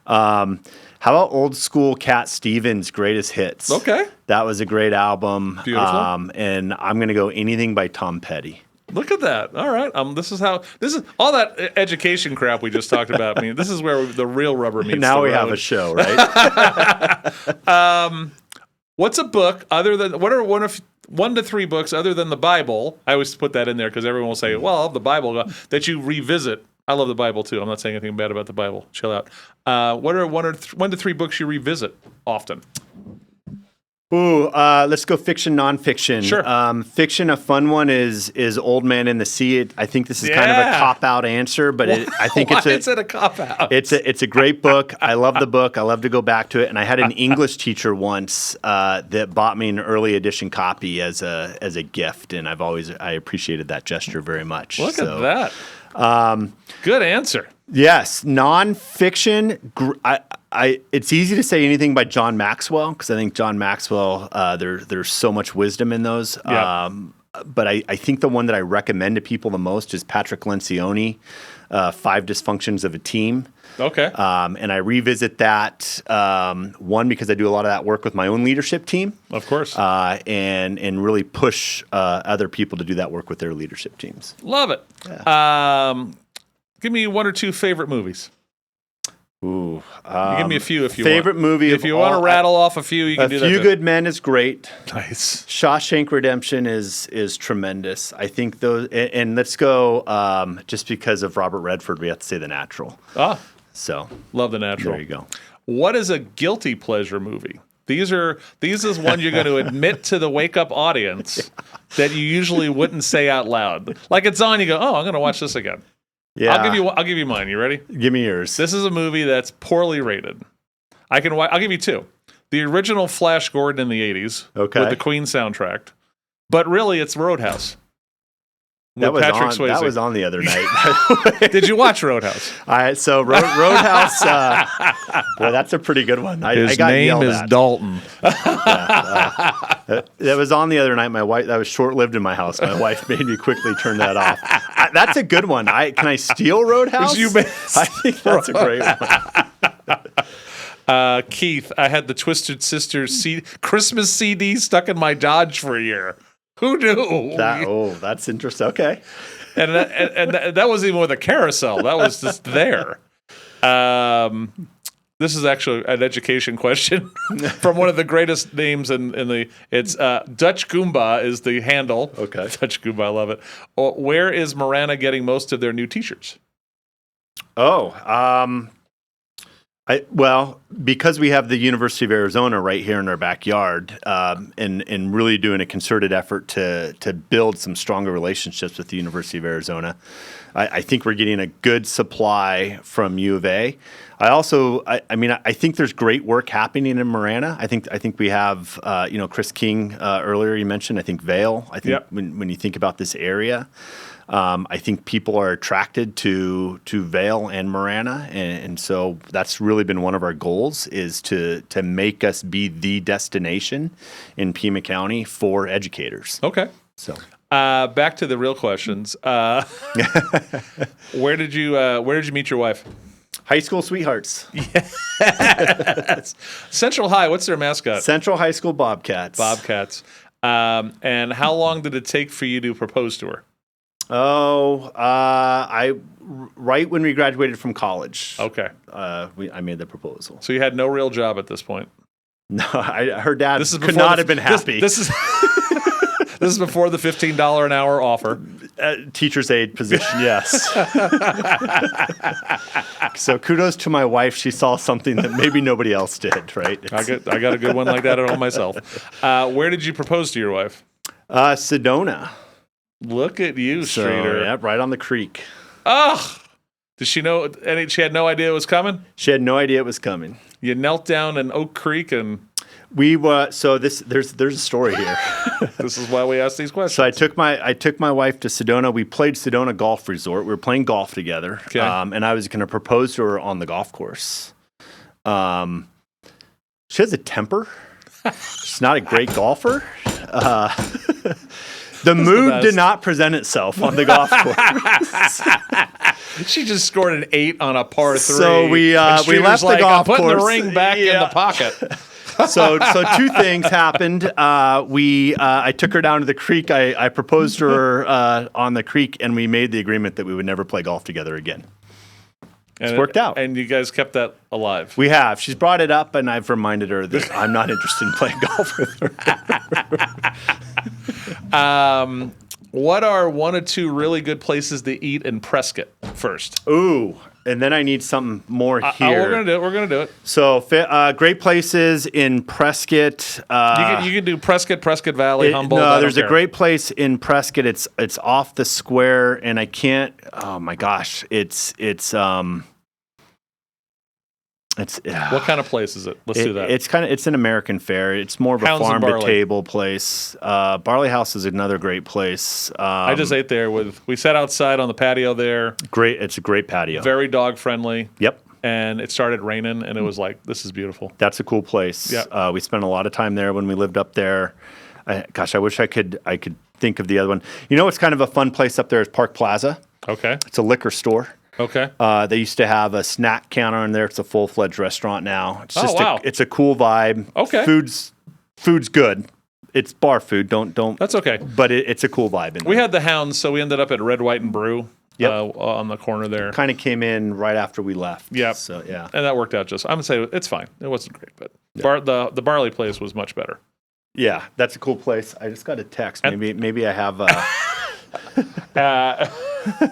How about old school Cat Stevens' Greatest Hits? Okay. That was a great album. Beautiful. And I'm going to go anything by Tom Petty. Look at that. All right. This is all that education crap we just talked about. I mean, this is where the real rubber meets now the we road. have a show, right? What's a book other than what are 1 to 3 books other than the Bible? I always put that in there because everyone will say, "Well, the Bible," that you revisit. I love the Bible too. I'm not saying anything bad about the Bible. Chill out. What are 1 to 3 books you revisit often? Ooh, let's go fiction, nonfiction. Sure. Fiction, a fun one is Old Man in the Sea. I think this is kind of a cop-out answer, but I think Why is it a cop-out? It's a great book. I love the book. I love to go back to it. And I had an English teacher once that bought me an early edition copy as a gift, and I appreciated that gesture very much. Look at that. Good answer. Yes, nonfiction. It's easy to say anything by John Maxwell because I think John Maxwell. There's so much wisdom in those. Yeah. But I think the one that I recommend to people the most is Patrick Lencioni, 5 Dysfunctions of a Team. Okay. And I revisit that one because I do a lot of that work with my own leadership team. Of course. And really push other people to do that work with their leadership teams. Love it. Yeah. Give me 1 or 2 favorite movies. Ooh, you give me a few if you favorite want. movie. If you want to rattle off a few, you can do that. A Few Good Men is great. Nice. Shawshank Redemption is tremendous. I think those. And let's go. Just because of Robert Redford, we have to say The Natural. So love The Natural. There you go. What is a guilty pleasure movie? These is one you're going to admit to the wake up audience that you usually wouldn't say out loud. Like it's on, you go, oh, I'm going to watch this again. Yeah. I'll give you mine. You ready? Give me yours. This is a movie that's poorly rated. I'll give you 2. The original Flash Gordon in the 80s with the Queen soundtrack. But really, it's Roadhouse. That was Swayze. That was on the other night. Did you watch Roadhouse? So Roadhouse. Well, that's a pretty good one. His name is Dalton. That was on the other night. My wife. That was short-lived in my house. My wife made me quickly turn that off. That's a good one. Can I steal Roadhouse? I think that's a great one. Keith, I had the Twisted Sister Christmas CD stuck in my Dodge for a year. Who knew? That's interesting. Okay. And that wasn't even with a carousel. That was just there. This is actually an education question from one of the greatest names in the. It's Dutch Goomba is the handle. Okay. Dutch Goomba, I love it. Where is Marana getting most of their new t-shirts? Because we have the University of Arizona right here in our backyard, and really doing a concerted effort to build some stronger relationships with the University of Arizona, I think we're getting a good supply from U of A. I also, I mean, I think there's great work happening in Marana. I think we have, Chris King earlier you mentioned. I think Vail. I think when you think about this area, I think people are attracted to Vail and Marana, and so that's really been one of our goals is to make us be the destination in Pima County for educators. Okay. So. Back to the real questions. Where did you meet your wife? High school sweethearts. Yes. Central High. What's their mascot? Central High School Bobcats. Bobcats. And how long did it take for you to propose to her? Oh, right when we graduated from college. Okay. I made the proposal. So you had no real job at this point. No, her dad could not have been happy. This is this is before the $15 an hour offer. Teacher's aide position, yes. So kudos to my wife. She saw something that maybe nobody else did, right? I got a good one like that at home myself. Where did you propose to your wife? Sedona. Look at you, Streeter. Yeah, right on the creek. Ugh. Did she know? She had no idea it was coming? She had no idea it was coming. You knelt down in Oak Creek and... We were there's a story here. This is why we ask these questions. So I took my wife to Sedona. We played Sedona Golf Resort. We were playing golf together. Okay. And I was going to propose to her on the golf course. She has a temper. She's not a great golfer. The move did not present itself on the golf course. She just scored an 8 on a par 3. So we left the golf course. Putting the ring back in the pocket. So two things happened. I took her down to the creek. I proposed to her on the creek, and we made the agreement that we would never play golf together again. It's worked out. And you guys kept that alive. We have. She's brought it up, and I've reminded her that I'm not interested in playing golf with her. What are 1 or 2 really good places to eat in Prescott first? Ooh, and then I need something more here. We're gonna do it. So great places in Prescott. You can do Prescott Valley, Humboldt. No, there's a great place in Prescott. It's off the square, and I can't. Oh my gosh, it's what kind of place is it? Let's do that. It's an American fare. It's more of a farm to table place. Barley House is another great place. I just ate there we sat outside on the patio there. Great. It's a great patio. Very dog friendly. Yep. And it started raining, and it was like, this is beautiful. That's a cool place. Yeah. We spent a lot of time there when we lived up there. I wish I could think of the other one. You know what's kind of a fun place up there is Park Plaza. Okay. It's a liquor store. Okay. They used to have a snack counter in there. It's a full-fledged restaurant now. It's just wow. It's a cool vibe. Okay. Food's good. It's bar food. Don't. That's okay. But it's a cool vibe in there. We had the Hounds, so we ended up at Red, White, and Brew. Yep. On the corner there. Kind of came in right after we left. Yeah. So yeah. And that worked out I'm gonna say it's fine. It wasn't great, but the Barley place was much better. Yeah, that's a cool place. I just got a text. Maybe I have.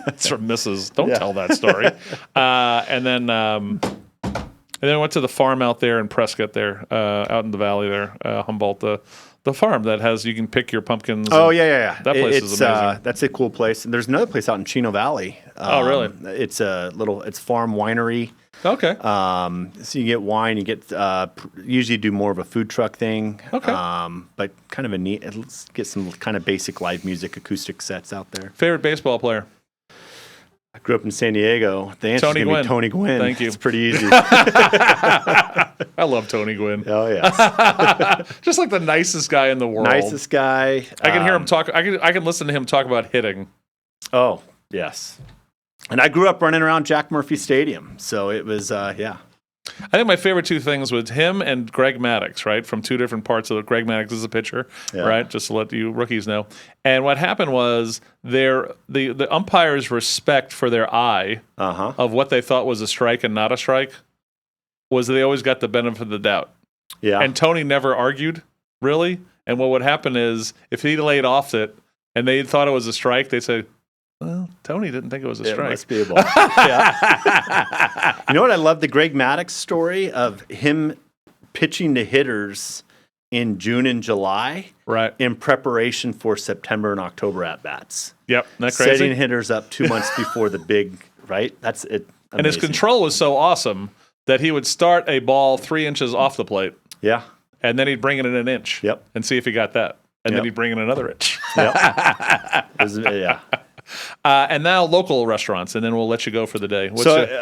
It's from Mrs. Don't tell that story. And then I went to the farm out there in Prescott there, out in the valley there, Humboldt, the farm that has, you can pick your pumpkins. Oh, yeah. That place is amazing. That's a cool place. And there's another place out in Chino Valley. Oh, really? It's it's farm winery. Okay. So you get wine, you get, usually do more of a food truck thing. Okay. But kind of let's get some kind of basic live music, acoustic sets out there. Favorite baseball player? I grew up in San Diego. The answer's going to be Tony Gwynn. Thank you. It's pretty easy. I love Tony Gwynn. Oh, yeah. Just like the nicest guy in the world. Nicest guy. I can hear him talk. I can listen to him talk about hitting. Oh, yes. And I grew up running around Jack Murphy Stadium. So it was, yeah. I think my favorite 2 things was him and Greg Maddux, right? From 2 different parts of Greg Maddux is a pitcher, right? Just to let you rookies know. And what happened was the umpires' respect for their eye of what they thought was a strike and not a strike was they always got the benefit of the doubt. Yeah. And Tony never argued, really. And what would happen is if he laid off it and they thought it was a strike, they'd say, well, Tony didn't think it was a strike. It must be a ball. Yeah. You know what? I love the Greg Maddux story of him pitching to hitters in June and July, right, in preparation for September and October at bats. Yep, isn't that crazy? Setting hitters up 2 months before the big, right? That's it. Amazing. And his control was so awesome that he would start a ball 3 inches off the plate. Yeah. And then he'd bring it in an inch. Yep. And see if he got that. And then he'd bring in another inch. Yep. Yeah. And now local restaurants, and then we'll let you go for the day.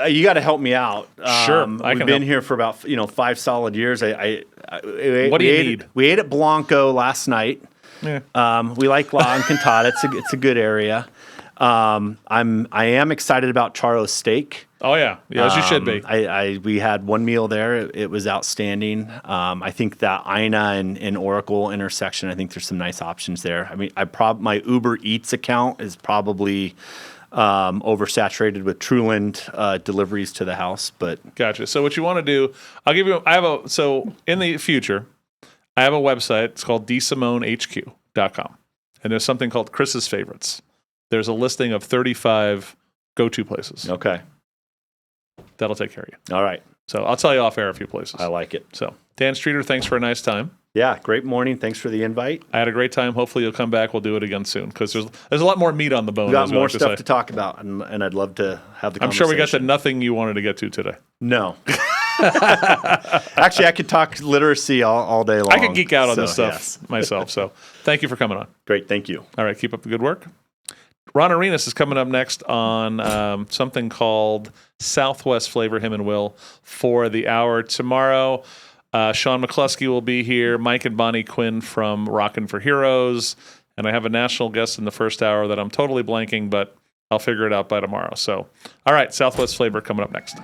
You got to help me out. Sure, We've been here for about 5 solid years. What do you need? We ate at Blanco last night. Yeah. We like La Encantada. It's a good area. I am excited about Charlo's Steak. Oh yeah, as you should be. We had one meal there. It was outstanding. I think that Ina and Oracle intersection, I think there's some nice options there. I mean, my Uber Eats account is probably oversaturated with Truland deliveries to the house. But gotcha. So what you want to do? So in the future, I have a website. It's called DSimoneHQ.com, and there's something called Chris's Favorites. There's a listing of 35 go-to places. Okay. That'll take care of you. All right. So I'll tell you off air a few places. I like it. So Dan Streeter, thanks for a nice time. Yeah, great morning. Thanks for the invite. I had a great time. Hopefully you'll come back. We'll do it again soon because there's a lot more meat on the bone. We got more stuff to talk about, and I'd love to have the conversation. I'm sure we got to nothing you wanted to get to today. No. Actually, I could talk literacy all day long. I could geek out on this stuff myself. So thank you for coming on. Great. Thank you. All right. Keep up the good work. Ron Arenas is coming up next on something called Southwest Flavor, him and Will, for the hour. Tomorrow, Sean McCluskey will be here, Mike and Bonnie Quinn from Rockin' for Heroes, and I have a national guest in the first hour that I'm totally blanking, but I'll figure it out by tomorrow. So, all right, Southwest Flavor coming up next.